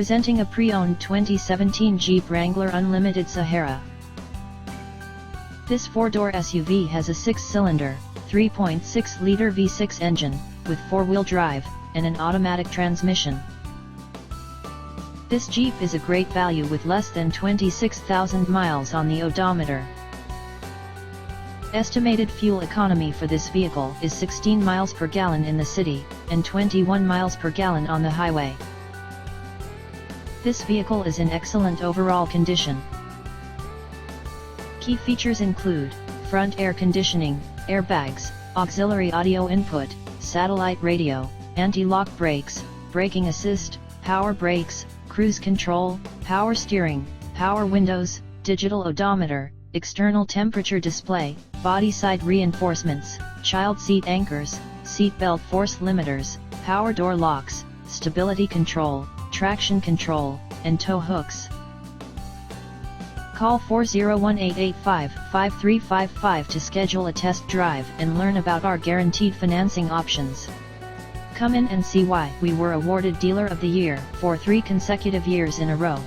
Presenting a pre-owned 2017 Jeep Wrangler Unlimited Sahara. This four-door SUV has a six-cylinder, 3.6-liter V6 engine, with four-wheel drive, and an automatic transmission. This Jeep is a great value with less than 26,000 miles on the odometer. Estimated fuel economy for this vehicle is 16 miles per gallon in the city, and 21 miles per gallon on the highway. This vehicle is in excellent overall condition. Key features include front air conditioning, airbags, auxiliary audio input, satellite radio, anti-lock brakes, braking assist, power brakes, cruise control, power steering, power windows, digital odometer, external temperature display, body side reinforcements, child seat anchors, seat belt force limiters, power door locks, stability control, traction control, and tow hooks. Call 401-885-5355 to schedule a test drive and learn about our guaranteed financing options. Come in and see why we were awarded Dealer of the Year for 3 consecutive years in a row.